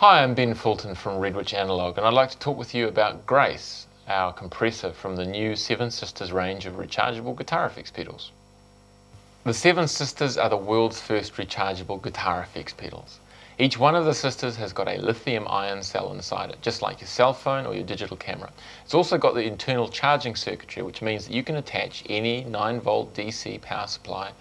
Hi, I'm Ben Fulton from Witch Analog, and I'd like to talk with you about Grace, our compressor from the new Seven Sisters range of rechargeable guitar effects pedals. The Seven Sisters are the world's first rechargeable guitar effects pedals. Each one of the sisters has got a lithium-ion cell inside it, just like your cell phone or your digital camera. It's also got the internal charging circuitry, which means that you can attach any 9-volt DC power supply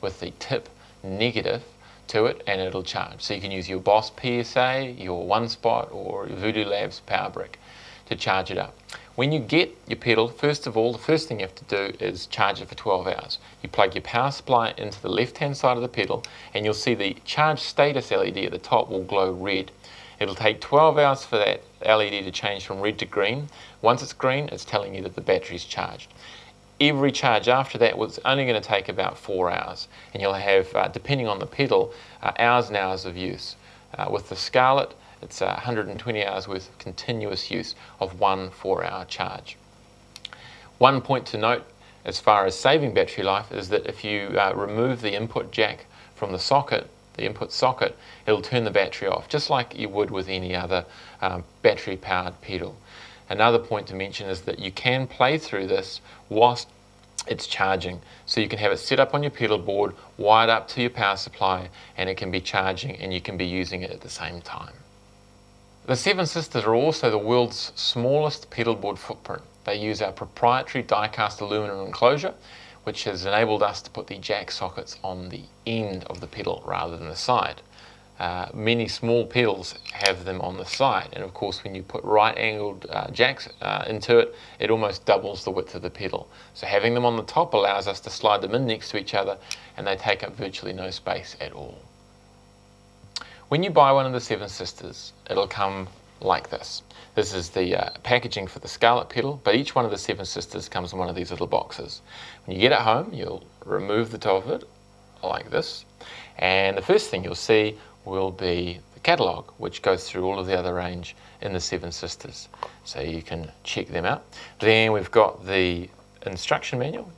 with the tip negative to it and it'll charge. So you can use your Boss PSA, your One Spot or your Voodoo Labs power brick to charge it up. When you get your pedal, first of all, the first thing you have to do is charge it for 12 hours. You plug your power supply into the left-hand side of the pedal and you'll see the charge status LED at the top will glow red. It'll take 12 hours for that LED to change from red to green. Once it's green, it's telling you that the battery's charged. Every charge after that was only going to take about 4 hours, and you'll have, depending on the pedal, hours and hours of use. With the Scarlett, it's 120 hours worth of continuous use of one 4-hour charge. One point to note as far as saving battery life is that if you remove the input jack from the socket, the input socket, it'll turn the battery off, just like you would with any other battery-powered pedal. Another point to mention is that you can play through this whilst it's charging. So you can have it set up on your pedal board, wired up to your power supply, and it can be charging and you can be using it at the same time. The Seven Sisters are also the world's smallest pedal board footprint. They use our proprietary die-cast aluminum enclosure, which has enabled us to put the jack sockets on the end of the pedal rather than the side. Many small pedals have them on the side, and of course when you put right-angled jacks into it, it almost doubles the width of the pedal. So having them on the top allows us to slide them in next to each other, and they take up virtually no space at all. When you buy one of the Seven Sisters, it'll come like this. This is the packaging for the Scarlett pedal, but each one of the Seven Sisters comes in one of these little boxes. When you get it home, you'll remove the top of it like this, and the first thing you'll see will be the catalogue, which goes through all of the other range in the Seven Sisters, so you can check them out. Then we've got the instruction manual,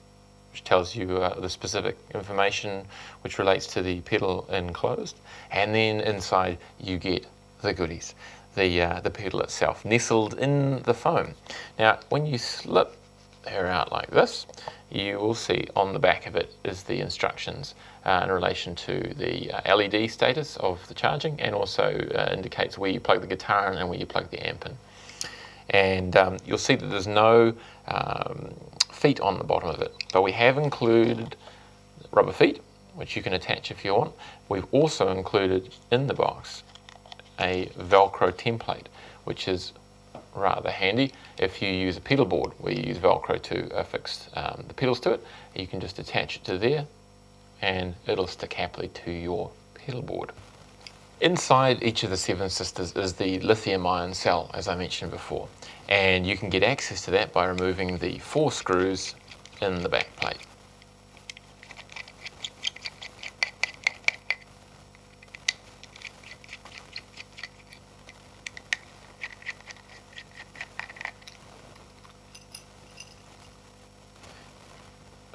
which tells you the specific information which relates to the pedal enclosed, and then inside you get the goodies, the pedal itself nestled in the foam. Now when you slip her out like this, you will see on the back of it is the instructions in relation to the LED status of the charging, and also indicates where you plug the guitar in and where you plug the amp in. And you'll see that there's no feet on the bottom of it, but we have included rubber feet, which you can attach if you want. We've also included in the box a Velcro template, which is rather handy if you use a pedal board where you use Velcro to affix the pedals to it. You can just attach it to there and it'll stick happily to your pedal board. Inside each of the Seven Sisters is the lithium-ion cell, as I mentioned before, and you can get access to that by removing the 4 screws in the back plate.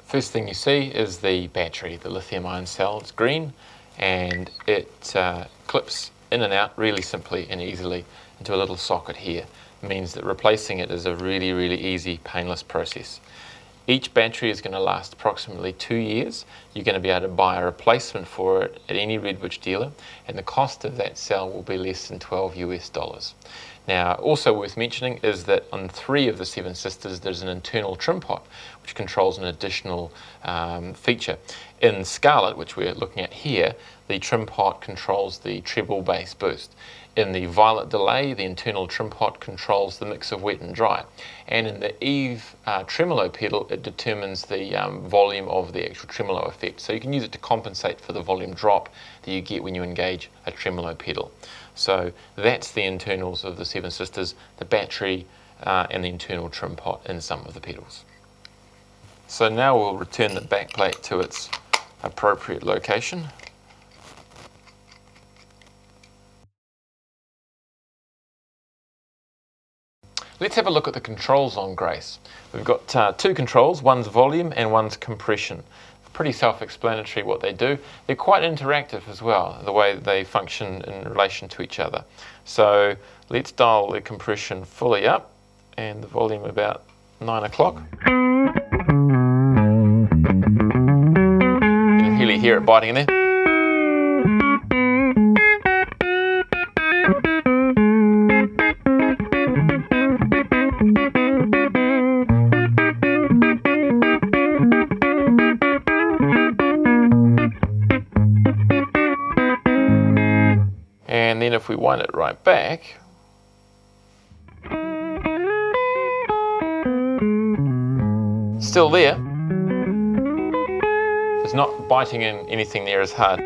First thing you see is the battery, the lithium-ion cell. It's green and it clips in and out really simply and easily into a little socket here. It means that replacing it is a really, really easy, painless process. Each battery is going to last approximately 2 years. You're going to be able to buy a replacement for it at any Witch dealer, and the cost of that cell will be less than $12 US. Now, also worth mentioning is that on 3 of the Seven Sisters, there's an internal trim pot, which controls an additional feature. In Scarlett, which we're looking at here, the trim pot controls the treble bass boost. In the Violet Delay, the internal trim pot controls the mix of wet and dry. And in the Eve tremolo pedal, it determines the volume of the actual tremolo effect. So you can use it to compensate for the volume drop that you get when you engage a tremolo pedal. So that's the internals of the Seven Sisters, the battery and the internal trim pot in some of the pedals. So now we'll return the back plate to its appropriate location. Let's have a look at the controls on Grace. We've got 2 controls, one's volume and one's compression. pretty self-explanatory what they do. They're quite interactive as well, the way they function in relation to each other. So let's dial the compression fully up and the volume about 9 o'clock. You can really hear it biting in there. And then if we wind it right back, still there. It's not biting in anything near as hard.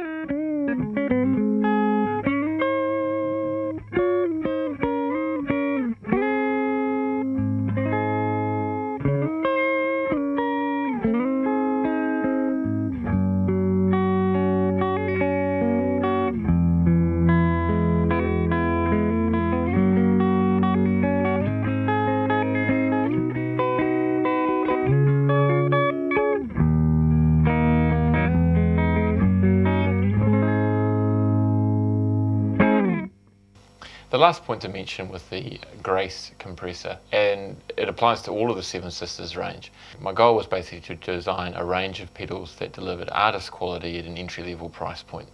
The last point to mention with the Grace compressor, and it applies to all of the Seven Sisters range, my goal was basically to design a range of pedals that delivered artist quality at an entry-level price point.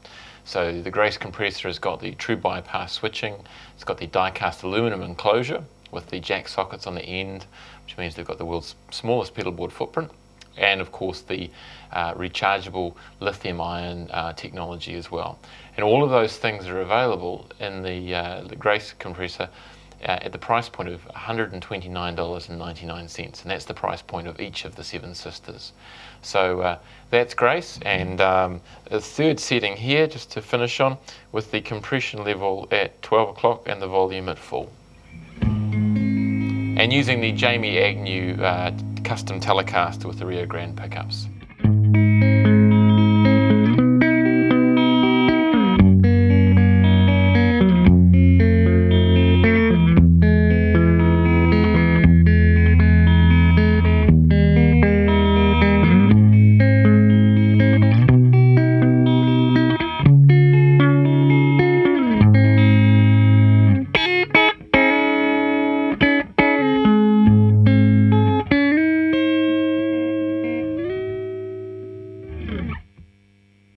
So the Grace compressor has got the true bypass switching, it's got the die-cast aluminum enclosure with the jack sockets on the end, which means they've got the world's smallest pedal board footprint, and of course the rechargeable lithium-ion technology as well. And all of those things are available in the Grace compressor at the price point of $129.99, and that's the price point of each of the Seven Sisters. So that's Grace, and the third setting here, just to finish on, with the compression level at 12 o'clock and the volume at full. And using the Jamie Agnew custom Telecaster with the Rio Grande pickups.